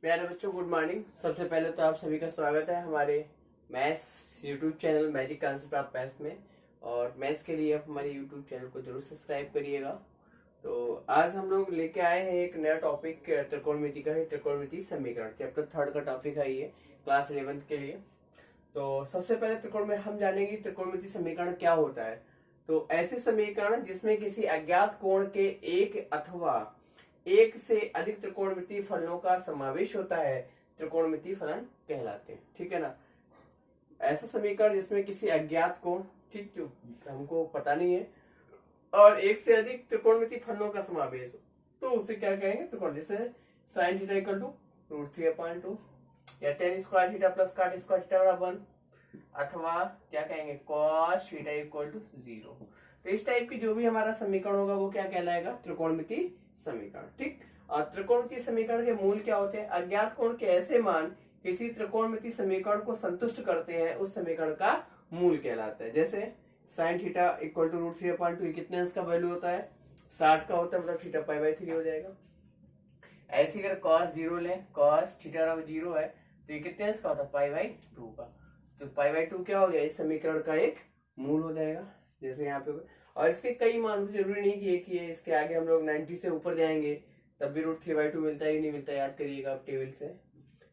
प्यारे बच्चों, good morning. सबसे पहले तो आप सभी का स्वागत है हमारे maths YouTube channel magic concept of maths में। और मैथ्स के लिए आप हमारे यूट्यूब चैनल को जरूर सब्सक्राइब करिएगा। तो आज हम लोग लेके आए हैं एक नया टॉपिक त्रिकोणमिति का है। त्रिकोणमिति समीकरण चैप्टर 3 का टॉपिक है ये, क्लास 11 के लिए। तो सबसे पहले त्रिकोण में हम जानेंगे त्रिकोणमिति समीकरण क्या होता है। तो ऐसे समीकरण जिसमें किसी अज्ञात कोण के एक अथवा एक से अधिक त्रिकोणमितीय फलनों का समावेश होता है, त्रिकोणमितीय फलन कहलाते हैं। ठीक है ना। ऐसा समीकरण जिसमें किसी अज्ञात कोण, ठीक, जो हमको पता नहीं है, और एक से अधिक त्रिकोणमितीय फलनों का समावेश हो, तो उसे क्या कहेंगे? त्रिकोण। जैसे साइन थीटा इक्वल टू √3/2 या tan square theta plus cot square theta बराबर 1, अथवा क्या कहेंगे? Cos theta equal to 0। तो इस टाइप की जो भी हमारा समीकरण होगा वो क्या कहलाएगा? त्रिकोणमितीय समीकरण। ठीक। और त्रिकोणमितीय समीकरण के मूल क्या होते हैं? अज्ञात कोण के ऐसे मान किसी त्रिकोणमितीय समीकरण को संतुष्ट करते हैं, उस समीकरण का मूल कहलाता है। जैसे साइन थीटा इक्वल टू √3/2 कितने अंश का वैल्यू होता है? 60 का होता है, मतलब थीटा π/3 हो जाएगा। ऐसे अगर cos 0 ले, cos थीटा 0 है तो ये कितने अंश का होता है? π/2 का। तो π/2 क्या हो गया? इस समीकरण का एक मूल हो जाएगा। जैसे यहाँ पे, और इसके कई मान, जरूरी नहीं कि एक ही है, इसके आगे हम लोग 90 से ऊपर जाएंगे तब भी √3/2 मिलता है कि नहीं मिलता, याद करिएगा आप टेबल से।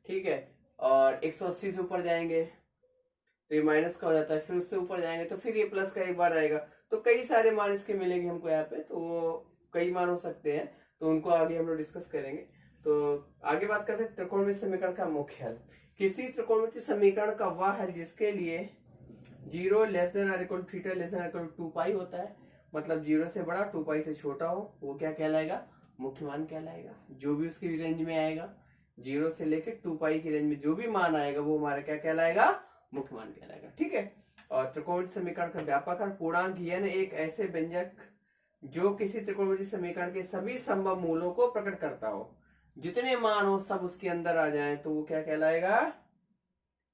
ठीक है। और 180 से ऊपर जाएंगे तो ये माइनस का हो जाता है, फिर उससे ऊपर जाएंगे तो फिर ये प्लस का एक बार आएगा। तो कई सारे मान इसके मिलेंगे हमको यहाँ पे, तो कई मान हो सकते हैं, तो उनको आगे हम लोग डिस्कस करेंगे। तो आगे बात करते हैं त्रिकोणमितीय समीकरण का मुख्य हल। किसी त्रिकोणमितीय समीकरण का वह हल जिसके लिए 0 लेस देन और equal theta less than equal 2π होता है, मतलब 0 से बड़ा 2π से छोटा हो, वो क्या कहलाएगा? मुख्य मान कहलाएगा। जो भी उसकी रेंज में आएगा, 0 से लेकर 2π की रेंज में जो भी मान आएगा वो हमारा क्या कहलाएगा? मुख्य मान कहलाएगा। ठीक है। और त्रिकोणमितीय समीकरण का व्यापक हल पूर्णांक n एक ऐसे व्यंजक जो किसी त्रिकोणमितीय समीकरण के सभी संभव मूलों को प्रकट करता हो, जितने मान हो सब उसके अंदर आ जाए, तो वो क्या कहलाएगा?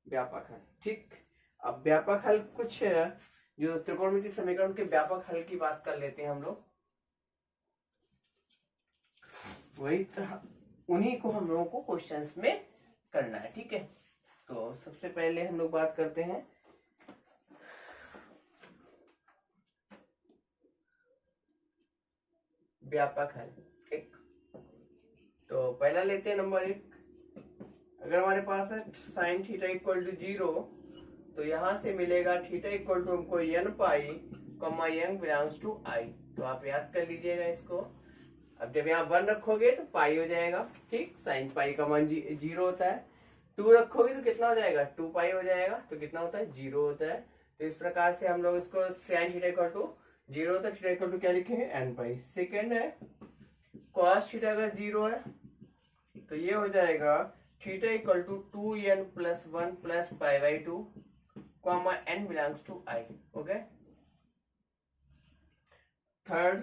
व्यापक हल। ठीक। अब व्यापक हल कुछ जो त्रिकोणमितीय समीकरण के व्यापक हल की बात कर लेते हैं हम लोग, वही उन्हीं को हम लोगों को क्वेश्चंस में करना है। ठीक है। तो सबसे पहले हम लोग बात करते हैं व्यापक हल। ठीक। तो पहला लेते हैं नंबर 1। अगर हमारे पास है साइन थीटा इक्वल टू 0, तो यहां से मिलेगा थीटा इक्वल टू हमको n π, n belongs to i। तो आप याद कर लीजिएगा इसको। अब जब यहाँ 1 रखोगे तो पाई हो जाएगा। ठीक। साइन पाई का मान 0 होता है। 2 रखोगे तो कितना हो जाएगा? 2π हो जाएगा। तो कितना होता है? 0 होता है। तो इस प्रकार से हम लोग इसको साइन थीटा इक्वल टू 0 होता है, थीटा इक्वल टू क्या लिखेंगे? nπ। सेकेंड है कॉस थीटा अगर 0 है तो ये हो जाएगा theta equal to 2n + 1 + π/2 n belongs to i। Okay. Third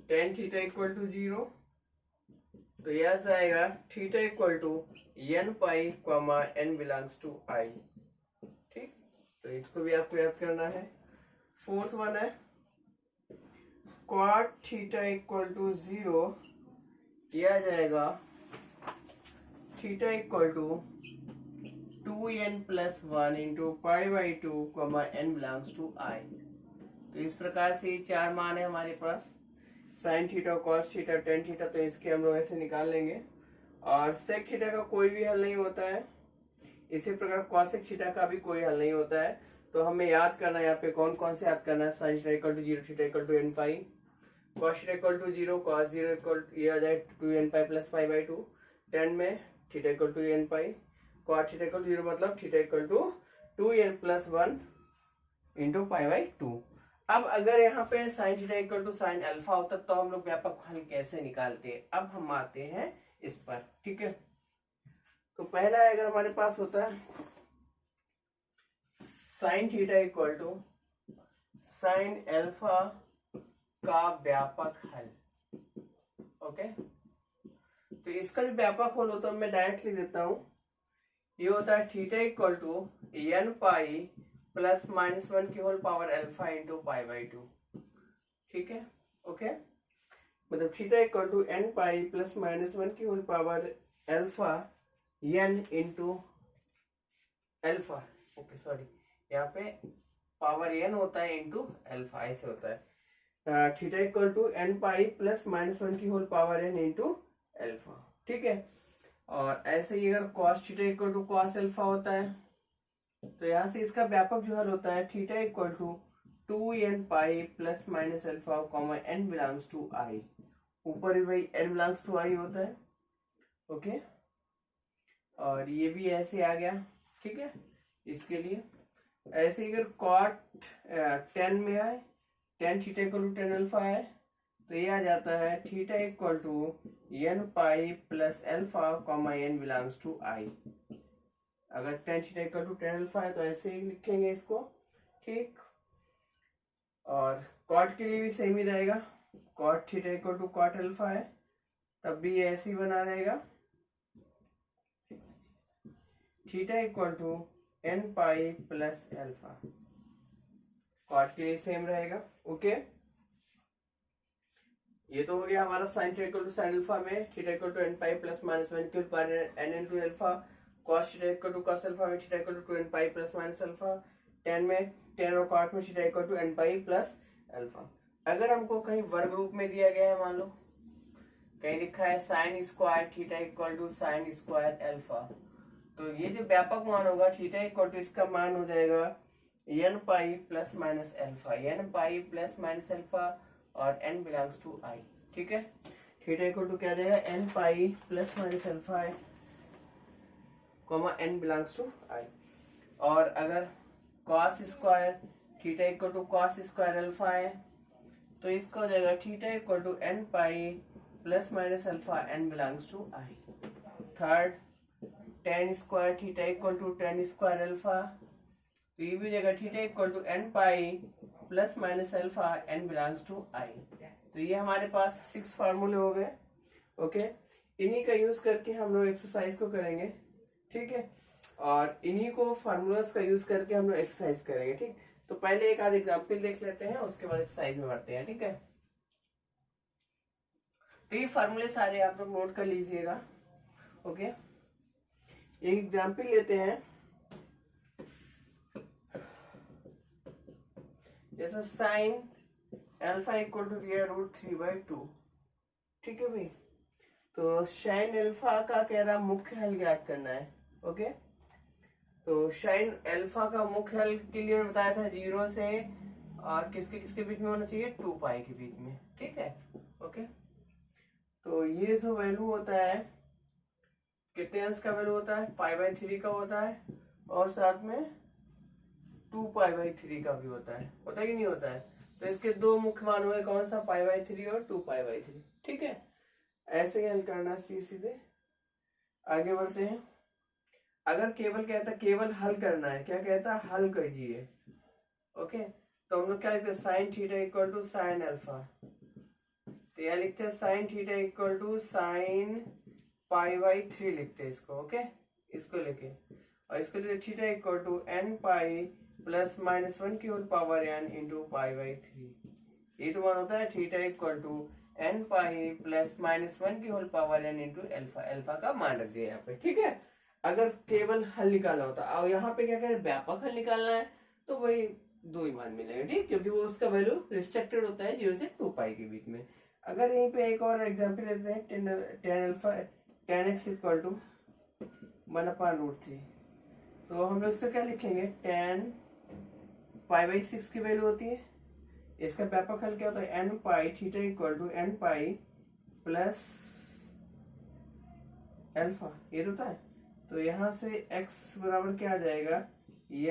tan theta equal to 0, तो यह आएगा theta equal to nπ, n belongs to i। ठीक। तो इसको भी आपको याद करना है। फोर्थ वन है cot थीटा इक्वल टू 0, यह आ जाएगा theta equal to 2n + 1 × π/2 n belongs to i। तो इस प्रकार से ये चार मान है हमारे पास, sine theta, cos theta, tan theta. तो इसके हम लोग ऐसे निकाल लेंगे। और सेक थीटा का कोई भी हल नहीं होता है, इसी प्रकार कॉसेक थीटा का भी कोई हल नहीं होता है। तो हमें याद करना है यहाँ पे कौन कौन से याद करना है। Sine theta equal to 0, theta equal to nπ, cos theta equal to 0, cos 0 equal ये आ जाए 2nπ + π/2। 10 में theta equal to nπ, cot theta equal to 0 मतलब थीटा इक्वल टू 2n + 1 × π/2। अब अगर यहाँ पे sine theta equal to sine alpha होता तो हम लोग व्यापक हल कैसे निकालते हैं? अब हम आते हैं इस पर। ठीक है। तो पहला अगर हमारे पास होता है sine theta equal to sine alpha का व्यापक हल। ओके। तो इसका जो व्यापक हल होता है मैं डायरेक्ट लिख देता हूं। ये होता है थीटा इक्वल टू nπ + -1 की होल पावर अल्फा × π/2। ठीक है। ओके। मतलब थीटा इक्वल टू nπ + -1 की whole power alpha n into alpha, okay sorry, यहाँ पे पावर एन होता है इंटू अल्फा, ऐसे होता है। Theta equal to n pi plus minus one की whole power n into alpha, ठीक है। और ऐसे ही अगर cos theta equal to cos alpha होता है, तो यहाँ से इसका व्यापक जो हल होता है theta equal to 2n pi plus minus alpha comma n belongs to I, ऊपर भी भाई n बिलोंग्स टू आई होता है, ओके। और ये भी ऐसे आ गया, ठीक है। इसके लिए ऐसे ही अगर कॉट 10 में आए, tan theta equal to tan alpha है, तो ये आ जाता है theta equal to n pi plus alpha comma n belongs to I. अगर tan theta equal to tan alpha है तो ऐसे ही लिखेंगे इसको, ठीक। और कॉट के लिए भी सेम ही रहेगा, cot theta equal to cot alpha है, तब भी ऐसे ही बना रहेगा, theta equal to n pi plus alpha, cot के लिए सेम रहेगा, ओके। ये तो हो गया हमारा sine theta equal to sine alpha में theta equal to n pi plus minus one की power n into alpha, cos theta equal to cos alpha में theta equal to n pi plus minus alpha, tan में tan और cot में theta equal to n pi plus alpha. अगर हमको कहीं वर्ग रूप में दिया गया है, मान लो कहीं लिखा है sine square theta equal to sine square alpha, तो ये जो व्यापक मान होगा थीटा इक्वल टू इसका मान हो जाएगा n pi plus minus alpha, n pi plus minus alpha और n बिलोंग्स टू आई, ठीक है। थीटा इक्वल टू क्या जाएगा n pi plus minus alpha है comma n belongs to I. और अगर cos square theta equal to cos square alpha है, तो इसका हो जाएगा theta equal to n pi plus minus alpha n belongs to I. Third, tan square theta equal to ten square alpha, तो ये भी हो जाएगा theta equal to n pi plus minus alpha n belongs to I. तो ये हमारे पास 6 फार्मूले हो गए, ओके। इन्हीं का यूज करके हम लोग एक्सरसाइज को करेंगे, ठीक है। और इन्हीं को फार्मूलास का यूज करके हम लोग एक्सरसाइज करेंगे, ठीक। तो पहले एक आध एग्जाम्पल देख लेते हैं, उसके बाद एक्सरसाइज में बढ़ते हैं, ठीक है। तो ये फार्मूले सारे आप लोग नोट कर लीजिएगा, ओके। एक एग्जाम्पल लेते हैं, जैसे साइन अल्फा इक्वल टू दिया रूट 3/2, ठीक है भाई। तो साइन अल्फा का कह रहा मुख्य हल ज्ञात करना है, ओके। तो साइन अल्फा का मुख्य हल के लिए बताया था 0 से और किसके किसके बीच में होना चाहिए, 2 पाई के बीच में, ठीक है, ओके। तो ये जो वैल्यू होता है, कितने अंश का वैल्यू होता है, पाई/3 का होता है, और साथ में 2 पाई/3 का भी होता है कि नहीं होता है। तो इसके दो मुख्य मान हुए, कौन सा, पाई/3 और 2 पाई/3, ठीक है। ऐसे हल करना सीधे आगे बढ़ते हैं। अगर केवल कहता केवल हल करना है, क्या कहता है, हल कीजिए, ओके। तो हम लोग क्या लिखते हैं, sine theta equal to sine alpha, तो यह लिखते हैं sine theta equal to sine पाई/3 लिखते हैं इसको, ओके। इसको लिखे और इसको लिखते theta equal to n pi plus minus one की होल पावर n इंटू पाई/3। ये तो मान होता है theta equal to n pi plus minus one की whole power n into alpha, alpha का मान रख दिया यहाँ पे, ठीक है। अगर केवल हल निकालना होता, और यहाँ पे क्या करें, व्यापक हल निकालना है, तो वही दो ही मान मिलेंगे, ठीक, क्योंकि वो उसका वैल्यू रिस्ट्रिक्टेड होता है 0 से 2 पाई के बीच में। अगर यहीं पे एक और एग्जांपल लेते हैं, टेन एक्स इक्वल टू 1/√3, तो हम लोग इसका क्या लिखेंगे, टेन पाई/6 की वैल्यू होती है। इसका व्यापक हल क्या होता है, n pi theta equal to n pi plus alpha, ये होता है। तो यहाँ से x बराबर क्या आ जाएगा,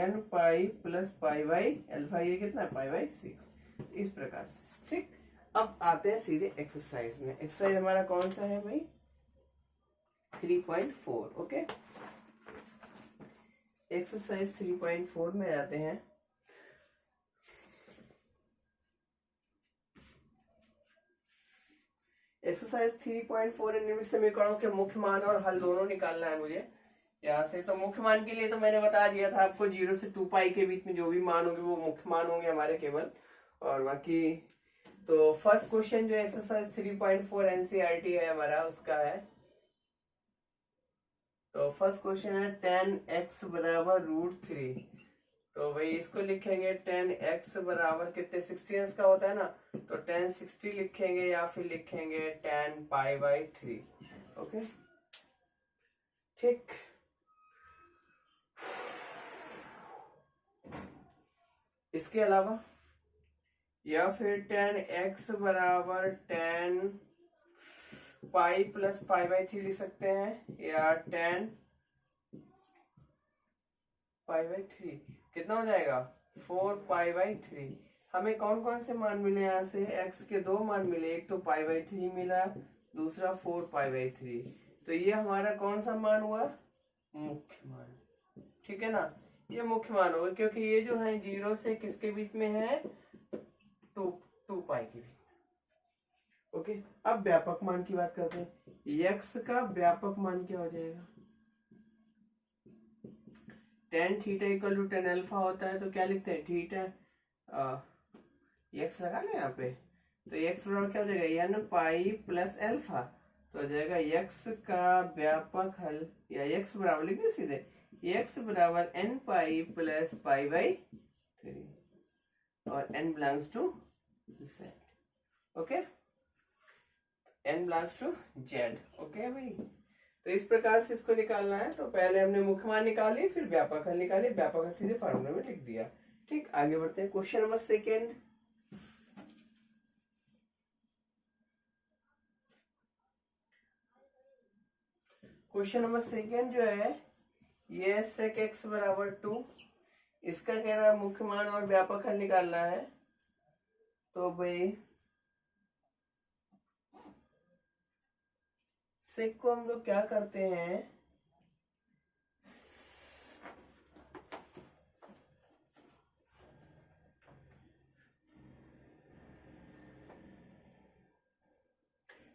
n पाई प्लस पाई/अल्फा, ये कितना है, पाई/6, इस प्रकार से, ठीक। अब आते हैं सीधे एक्सरसाइज में। एक्सरसाइज हमारा कौन सा है भाई, 3.4, ओके। एक्सरसाइज 3.4 में आते हैं। एक्सरसाइज 3.4 निम्न समीकरणों के मुख्य मान और हल दोनों निकालना है मुझे यहाँ से। तो मुख्य मान के लिए तो मैंने बता दिया था आपको, 0 से 2 पाई के बीच में जो भी मान होंगे वो मुख्य मान होंगे हमारे केवल, और बाकी तो फर्स्ट क्वेश्चन जो एक्सरसाइज 3.4 एनसीईआरटी है हमारा, उसका है तो फर्स्ट क्वेश्चन है 10x बराबर √3। तो भाई इसको लिखेंगे 10x बराबर कितने 16 का होता है ना, तो 1060 लिखेंगे या फिर लिखेंगे 10π/3। ओके ठीक। इसके अलावा या फिर 10x बराबर 10π + π/3 लिख सकते हैं, या 10π/3 कितना हो जाएगा 4π/3। हमें कौन कौन से मान मिले यहाँ से, x के दो मान मिले, एक तो π/3 मिला, दूसरा 4π/3। तो ये हमारा कौन सा मान हुआ, मुख्य मान, ठीक है ना, ये मुख्य मान होगा, क्योंकि ये जो है 0 से किसके बीच में है, 2π के बीच। ओके अब व्यापक मान की बात करते हैं। x का व्यापक मान क्या हो जाएगा, tan θ = tan α होता है, तो क्या लिखते हैं थीटा, x लगा लें यहाँ पे, तो x बराबर क्या हो जाएगा n π + α। तो हो जाएगा x का व्यापक हल, या x बराबर लिख दे सीधे, x बराबर n π + π/3 और n belongs to z। Okay n belongs to z। Okay भाई, तो इस प्रकार से इसको निकालना है। तो पहले हमने मुख्य मान निकाली, फिर व्यापक हल निकाली, व्यापक हल सीधे फार्मूला में लिख दिया। ठीक, आगे बढ़ते हैं। Question number second, question number second जो है ये sec x बराबर 2, इसका कह रहा है मुख्य मान और व्यापक हल निकालना है। तो भाई सेक को हम लोग क्या करते हैं,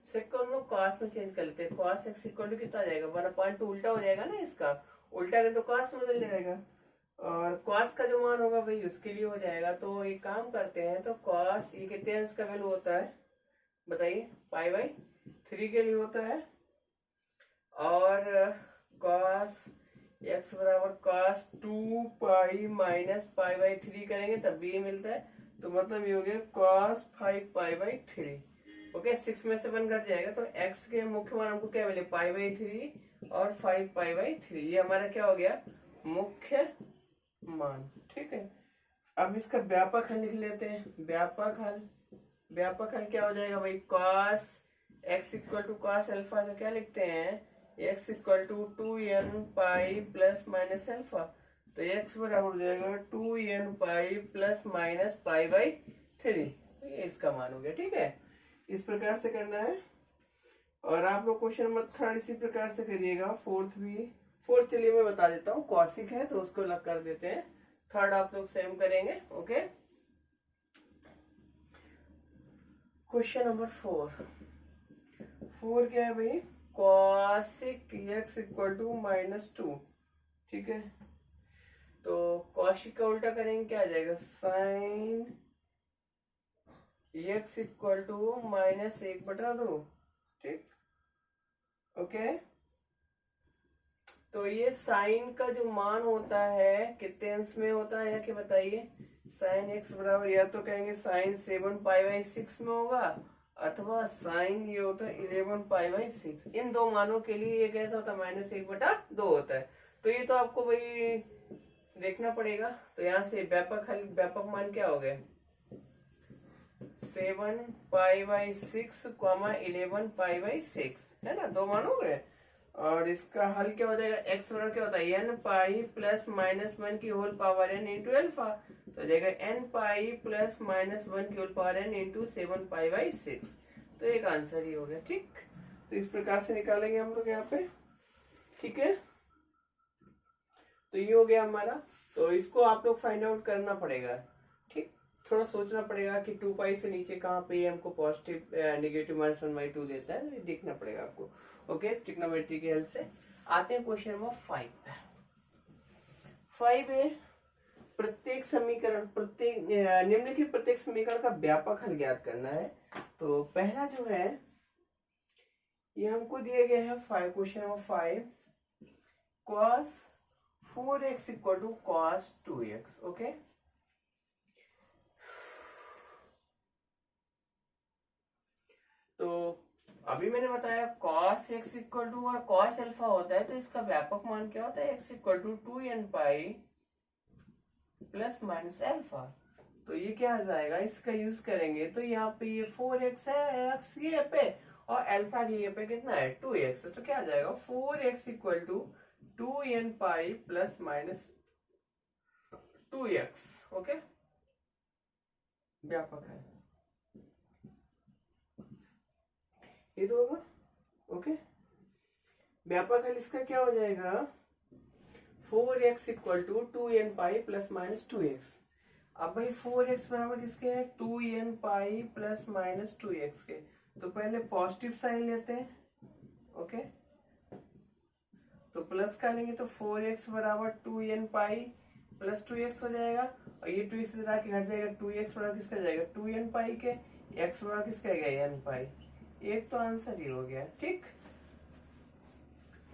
सेक को हम लोग कॉस में चेंज कर लेते हैं। कॉस एक्स इक्वल टू कितना आ जाएगा 1/2, उल्टा हो जाएगा ना इसका, उल्टा कर तो कॉस में बदल जाएगा, और कॉस का जो मान होगा भाई उसके लिए हो जाएगा। तो एक काम करते हैं, तो कॉस ये कितने अंश का वैल्यू होता है बताइए, π/3 के लिए होता है, और कॉस x बराबर कॉस 2π - π/3 करेंगे तब भी ये मिलता है। तो मतलब ये हो गया कॉस 5π/3। ओके 6 में से 1 घट जाएगा, तो x के मुख्य मान हमको क्या मिले π/3 और 5π/3, ये हमारा क्या हो गया मुख्य मान। ठीक है, अब इसका व्यापक हल लिख लेते हैं। व्यापक हल क्या हो जाएगा भाई, cos x = cos अल्फा, तो क्या लिखते हैं x = 2nπ ± अल्फा, तो x बराबर हो जाएगा 2nπ ± π/3, ये इसका मान हो गया। ठीक है, इस प्रकार से करना है। और आप लोग क्वेश्चन नंबर 3 इसी प्रकार से करिएगा, फोर्थ भी। फोर्थ चलिए मैं बता देता हूँ, कॉसिक है तो उसको अलग कर देते हैं, थर्ड आप लोग सेम करेंगे। ओके, क्वेश्चन नंबर 4 क्या है भाई, कॉसिक x = -2। ठीक है, तो कॉसिक का उल्टा करेंगे क्या आ जाएगा, साइन x = -1/2। ठीक, ओके, तो ये साइन का जो मान होता है कितने अंश में होता है, या कि बताइए, साइन x बराबर या तो कहेंगे साइन 7π/6 में होगा, अथवा साइन ये होता है 11π/6। इन दो मानों के लिए ये कैसा होता है -1/2 होता है। तो ये तो आपको भाई देखना पड़ेगा। तो यहाँ से व्यापक मान क्या हो गए 7π/6, 11π/6, है ना, दो मान हो गए। और इसका हल क्या हो जाएगा, x बराबर क्या होता है nπ ± 1 की होल पावर n × अल्फा, तो हो जाएगा nπ ± 1 की होल पावर n × 7π/6। तो एक आंसर ही हो गया। ठीक, तो इस प्रकार से निकालेंगे हम लोग यहाँ पे। ठीक है, तो ये हो गया हमारा। तो इसको आप लोग फाइंड आउट करना पड़ेगा। ठीक, थोड़ा सोचना पड़ेगा कि 2π से नीचे कहाँ पे हमको पॉजिटिव नेगेटिव -1/2 देता है, तो ये देखना पड़ेगा आपको। ओके, ट्रिग्नोमेट्री की हेल्प से। आते हैं क्वेश्चन नंबर 5 है, प्रत्येक समीकरण, निम्नलिखित प्रत्येक समीकरण का व्यापक हल ज्ञात करना है। तो पहला जो है ये हमको दिया गया है question number 5, cos 4x equal to cos 2x। Okay, तो अभी मैंने बताया cos x इक्वल टू और cos अल्फा होता है, तो इसका व्यापक मान क्या होता है, x equal to 2n pi plus minus alpha. तो ये क्या आ जाएगा, इसका यूज करेंगे तो यहाँ पे ये 4x है x के लिए पे, और अल्फा के लिए पे कितना है 2x है, तो क्या आ जाएगा 4x equal to 2n pi plus minus 2x। Okay, व्यापक है ये तो होगा। ओके, व्यापक हल इसका क्या हो जाएगा, 4x equal to 2n pi plus minus 2x। अब भाई 4x बराबर किसके है, 2n pi plus minus 2x के, तो पहले पॉजिटिव साइन लेते हैं। ओके, तो प्लस का लेंगे तो 4x बराबर 2n पाई प्लस 2x हो जाएगा, और ये 2x इधर आके हट जाएगा, 2x बराबर किसका जाएगा 2n पाई के, x बराबर किसका गया n पाई। एक तो आंसर ही हो गया, ठीक।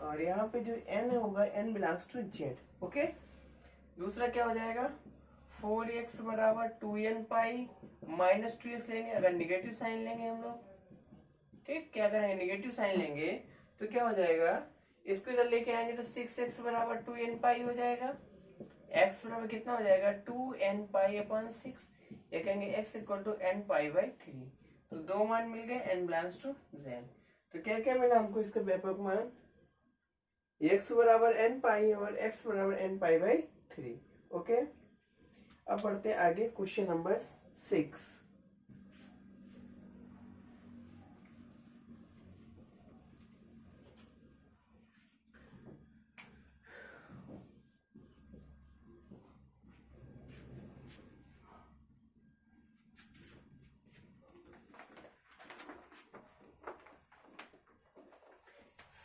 और यहाँ पे जो n होगा n belongs to z। Okay, दूसरा क्या हो जाएगा, 4x बराबर 2n पाई माइनस 2x लेंगे, अगर निगेटिव साइन लेंगे हम लोग, ठीक। क्या करेंगे, निगेटिव साइन लेंगे तो क्या हो जाएगा, इसको इधर लेके आएंगे तो 6x बराबर 2n पाई हो जाएगा, x बराबर कितना हो जाएगा 2n पाई अपॉन 6, या कहेंगे x equal to n pi by 3। तो दो मान मिल गए, n बिलोंग्स टू z। तो क्या क्या मिला हमको इसका व्यापक मान, x बराबर n पाई और x बराबर n पाई बाई 3। ओके, अब बढ़ते हैं आगे, क्वेश्चन नंबर 6।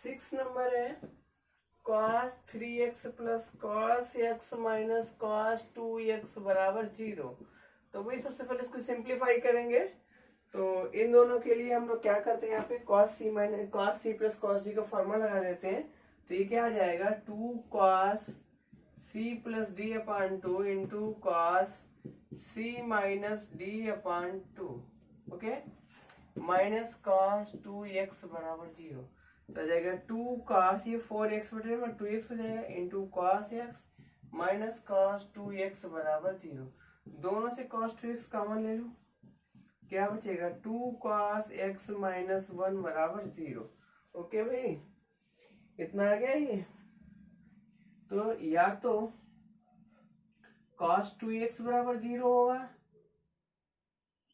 सिक्स नंबर है, cos 3x plus cos x minus cos 2x बराबर 0। तो भाई सबसे पहले इसको सिंप्लीफाई करेंगे, तो इन दोनों के लिए हम लोग क्या करते हैं, यहाँ पे cos c minus cos c plus cos d का फॉर्मूला लगा देते हैं। तो ये क्या आ जाएगा 2 cos c plus D upon 2 into cos c minus D upon 2। Okay, minus cos 2x बराबर 0। तो आ जाएगा 2 cos, ये 4x बटेगा 2x हो जाएगा, into cos x minus cos 2x बराबर 0। दोनों से cos 2x कॉमन ले लो, क्या बचेगा 2 cos x माइनस 1 बराबर 0। ओके भाई, इतना आ गया ये। तो या तो cos 2x बराबर 0 होगा,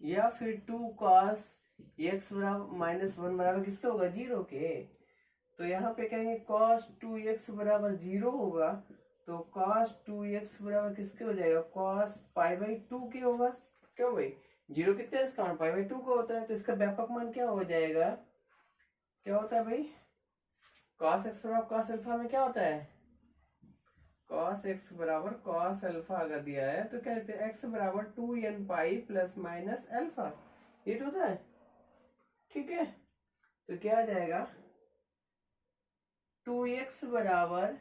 या फिर 2 cos x बराबर माइनस 1 बराबर किसके होगा 0 के। तो यहाँ पे कहेंगे cos 2x बराबर 0 होगा, तो cos 2x बराबर किसके हो जाएगा cos पाई बाई 2 के होगा। क्यों भाई, 0 कितने इसका मान पाई बाई 2 का होता है, तो इसका व्यापक मान क्या हो जाएगा, क्या होता है भाई, cos x बराबर cos अल्फा में क्या होता है, cos x बराबर cos अल्फा अगर दिया है तो क्या कहते हैं x बराबर 2n pi plus minus alpha, ये तो होता है, ठीक है। तो क्या आ जाएगा 2x बराबर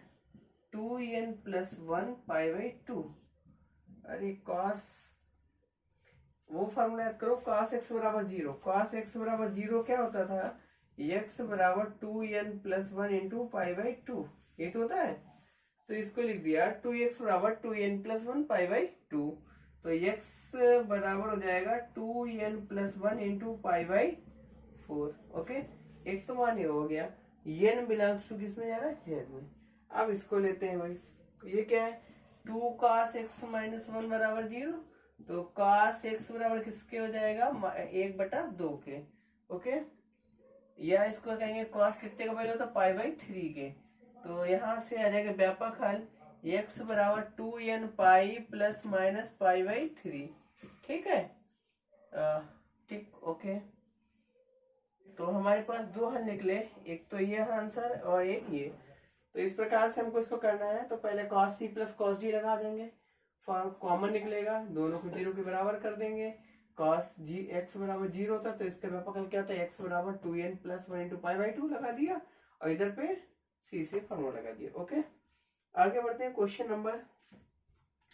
2n प्लस 1 पाई बाई 2। अरे cos, वो फॉर्मूला याद करो, cos x बराबर 0, cos x बराबर 0 क्या होता था, x बराबर 2n plus 1 into pi by 2, ये तो होता है। तो इसको लिख दिया 2x बराबर 2n प्लस 1 पाई बाई 2, तो x बराबर हो जाएगा 2n plus 1 into pi by 4। Okay, एक तो मान हो गया, n बिलोंग्स टू किस में जा रहा है z में। अब इसको लेते हैं भाई, ये क्या है 2 cos x माइनस 1 बराबर 0, तो cos x बराबर किसके हो जाएगा 1/2 के। ओके, या इसको कहेंगे cos कितने का पहले होता है पाई बाई 3 के। तो यहाँ से आ जाएगा व्यापक हल x बराबर 2n pi plus minus pi by 3, ठीक है, ठीक। ओके, तो हमारे पास दो हल निकले, एक तो ये आंसर और एक ये। तो इस प्रकार से हमको इसको करना है, तो पहले cos c plus cos d लगा देंगे, फॉर्म कॉमन निकलेगा, दोनों को 0 के बराबर कर देंगे। cos g x बराबर 0 होता है, तो इसका व्यापक हल क्या होता है x बराबर 2n plus 1 into pi by 2 लगा दिया, और इधर पे c से फॉर्मूला लगा दिया। ओके, आगे बढ़ते हैं क्वेश्चन नंबर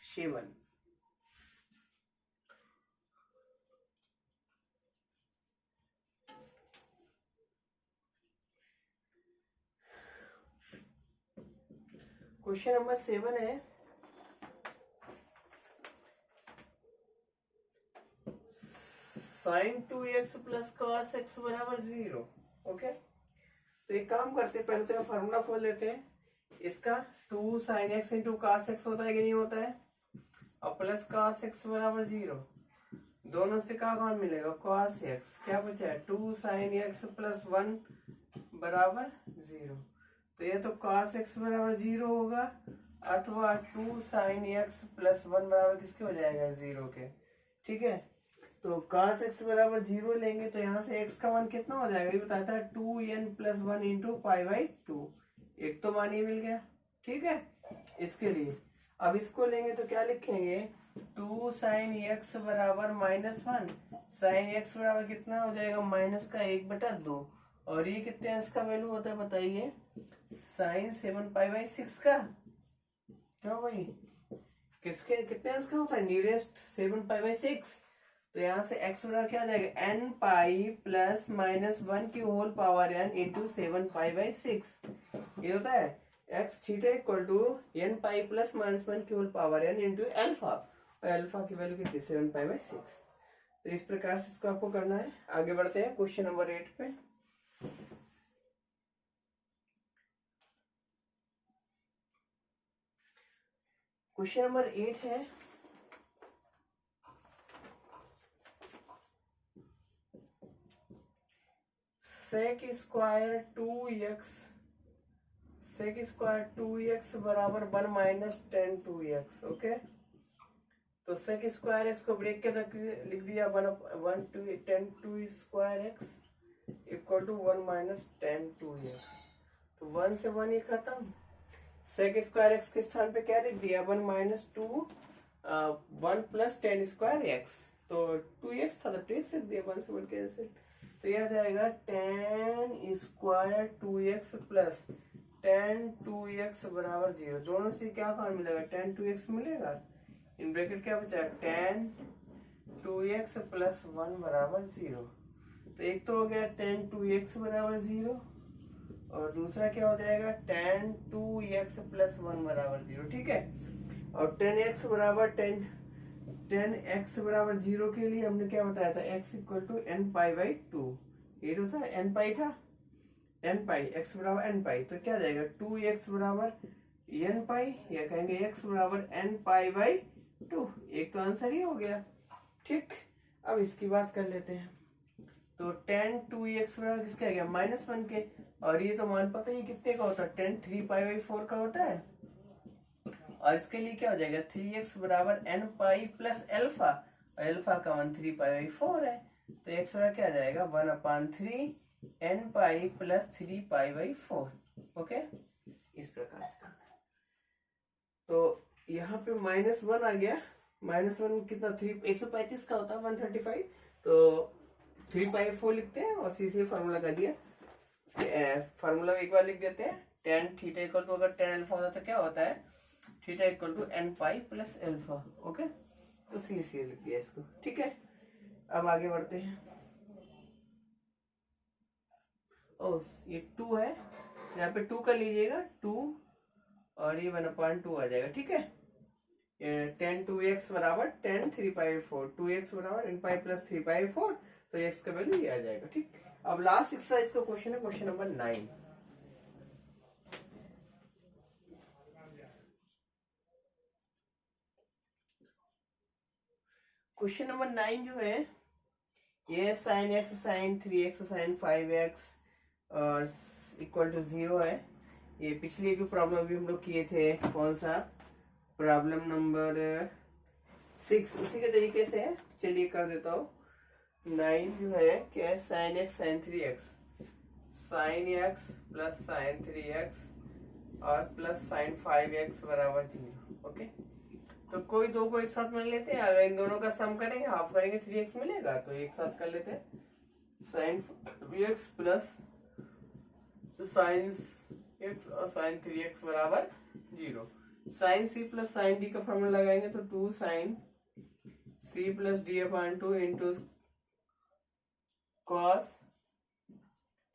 7। क्वेश्चन नंबर 7 है sin 2x plus cos x बराबर 0। ओके, तो एक काम करते हैं, पहले तो फॉर्मूला खोल लेते हैं इसका। 2 sin x into cos x होता है कि नहीं होता है, और प्लस cos x बराबर 0, दोनों से क्या कौन मिलेगा, cos x। क्या बचा है, 2 sin x प्लस 1 बराबर 0। तो ये तो cos x बराबर 0 होगा, अथवा 2 sin x प्लस 1 बराबर किसके हो जाएगा, 0 के। ठीक है, तो cos x बराबर 0 लेंगे तो यहाँ से x का मान कितना हो जाएगा, ये बताया था 2n plus 1 into pi by 2। एक तो मान ही मिल गया। ठीक है, इसके लिए अब इसको लेंगे तो क्या लिखेंगे, 2 sin x बराबर -1। sin x बराबर कितना हो जाएगा, माइनस का 1/2। और ये कितने अंश का वैल्यू होता है बताइए, sin 7 पाई बाई 6 का। क्यों भाई, किसके कितने अंश का होता है, नियरेस्ट 7 पाई बाई 6। तो यहाँ से x बराबर क्या आ जाएगा, n पाई प्लस -1 की whole power n into 7 pi by 6। ये होता है x theta equal to n pi plus -1 की whole power n into alpha, और एल्फा की वैल्यू कितनी, 7 पाई बाई 6। तो इस प्रकार से इसको आपको करना है। आगे बढ़ते हैं क्वेश्चन नंबर 8 पे। क्वेश्चन नंबर 8 है sec square 2x, sec square 2x बराबर 1 माइनस टेन 2x। ओके, तो sec स्क्वायर x को ब्रेक के लिख दिया, 1 2 10 2 square x equal to 1 minus tan 2x। तो 1 से 1 ही खत्म। sec स्क्वायर x के स्थान पे क्या लिख दिया, 1 minus 2 1 plus ten square x। तो 2x था तो 2x लिख दिया, 1 से 1 कैंसिल। तो यह जाएगा ten square 2x plus ten 2x बराबर 0। दोनों से क्या कौन मिलेगा, टेन 2x मिलेगा। इन ब्रैकेट क्या बचा, टेन 2x प्लस 1 बराबर 0। तो एक तो हो गया टेन 2x बराबर 0, और दूसरा क्या हो जाएगा, टेन 2x प्लस 1 बराबर 0। ठीक है, और 10x बराबर 10x बराबर 0 के लिए हमने क्या बताया था, x equal to n pi by 2। ये तो था n पाई था, n पाई, x बराबर n पाई। तो क्या जाएगा, 2x बराबर n पाई, या कहेंगे x बराबर n पाई बाई 2। एक तो आंसर ही हो गया। ठीक, अब इसकी बात कर लेते हैं। तो टेन 2x बराबर किसका आ गया, -1 के। और ये तो मान पता ही कितने का होता है, टेन 3 पाई बाई 4 का होता है। और इसके लिए क्या हो जाएगा, 3x बराबर n पाई प्लस एल्फा, और एल्फा का मान 3 पाई बाई 4 है। तो x बराबर क्या आ जाएगा, 1/3 n pi plus 3 pi by 4। Okay, इस प्रकार से। तो यहाँ पे -1 आ गया, -1 कितना, 3 135 का होता है 135। तो 3 पाई 4 लिखते हैं और सी से फॉर्मूला कर दिया। फॉर्मूला एक बार लिख देते हैं, टेन थीटा इक्वल टू, अगर टेन अल्फा होता तो क्या होता है, theta equal to n pi plus alpha. Okay, तो सी लिख दिया इसको। ठीक है, अब आगे बढ़ते हैं। ओ, ये 2 है, यहाँ पे 2 कर लीजिएगा, 2 और ये 1/2 आ जाएगा। ठीक है, टेन 2x बराबर टेन 3 पाई 4, 2x बराबर n पाई प्लस 3 पाई 4। तो x का वैल्यू ये आ जाएगा। ठीक, अब लास्ट एक्सरसाइज का क्वेश्चन है, क्वेश्चन नंबर 9। क्वेश्चन नंबर 9 जो है, ये sin x sin 3x sin 5x और इक्वल टू 0 है। ये पिछली एक प्रॉब्लम भी हम लोग किए थे, कौन सा, प्रॉब्लम नंबर 6, उसी के तरीके से है। चलिए कर देता हूँ। 9 जो है क्या है, sin x sin 3x, sin x plus sin 3x और प्लस sin 5x बराबर 0। ओके, तो कोई दो को एक साथ मिल लेते हैं। अगर इन दोनों का सम करेंगे, हाफ करेंगे, 3x मिलेगा। तो एक साथ कर लेते हैं, sin 2x plus sin x और साइन 3x बराबर 0। Sine C plus sine D का फॉर्मूला लगाएंगे तो 2 sine C plus D upon 2 into cos,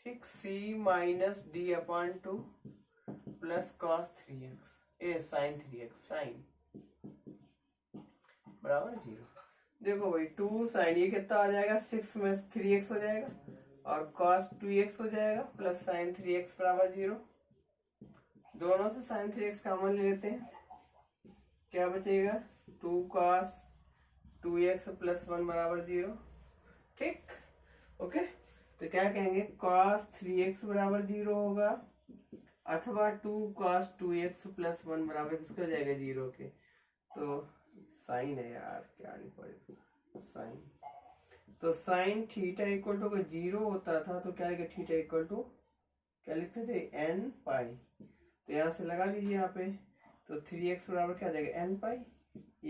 ठीक, C minus D upon 2 plus cos 3x a sine 3x sine बराबर 0। देखो भाई 2 sign ये कितना आ जाएगा 6 में 3x हो जाएगा और कॉस 2x हो जाएगा प्लस साइन 3x बराबर 0। दोनों से साइन 3x कॉमन ले लेते हैं, क्या बचेगा 2 कॉस 2x प्लस 1 बराबर 0। ठीक, ओके, तो क्या कहेंगे कॉस 3x बराबर 0 होगा अथवा 2 कॉस 2x प्लस 1 बराबर किसका हो जाएगा 0 के। तो साइन है यार, क्या लिखा साइन, तो साइन थीटा इक्वल टू अगर 0 होता था तो क्या लिखे थीटा इक्वल टू क्या लिखते थे n पाई। तो यहाँ से लगा दीजिए यहाँ पे, तो 3x बराबर क्या जाएगा n पाई,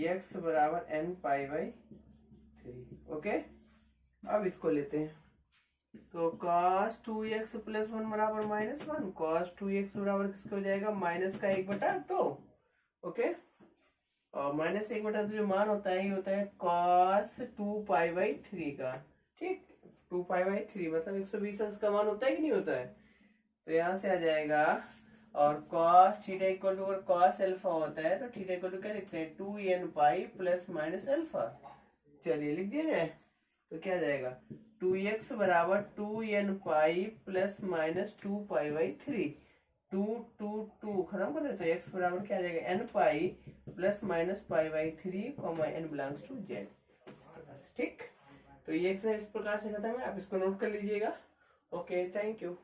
x बराबर n पाई बाई 3। ओके, अब इसको लेते हैं तो cos 2x प्लस 1 बराबर -1, cos 2x बराबर किसको हो जाएगा माइनस का 1/2। ओके, और -1/2 जो मान होता है ये होता है cos 2 पाई बाई 3 का। ठीक, 2 पाई बाई 3 मतलब 120 अंश का मान होता है कि नहीं होता है। तो यहाँ से आ जाएगा, और cos थीटा इक्वल टू अगर cos अल्फा होता है तो थीटा इक्वल टू क्या लिखते हैं 2n pi plus minus alpha. चलिए लिख दिया जाए तो क्या जाएगा 2x बराबर 2n pi plus minus 2 pi by 3। 2 2 2 खत्म कर देते हैं, x बराबर क्या आ जाएगा n pi plus minus pi by 3 comma n belongs to z। ठीक, तो ये एक्सरसाइज इस प्रकार से खत्म है, आप इसको नोट कर लीजिएगा। Okay, thank you.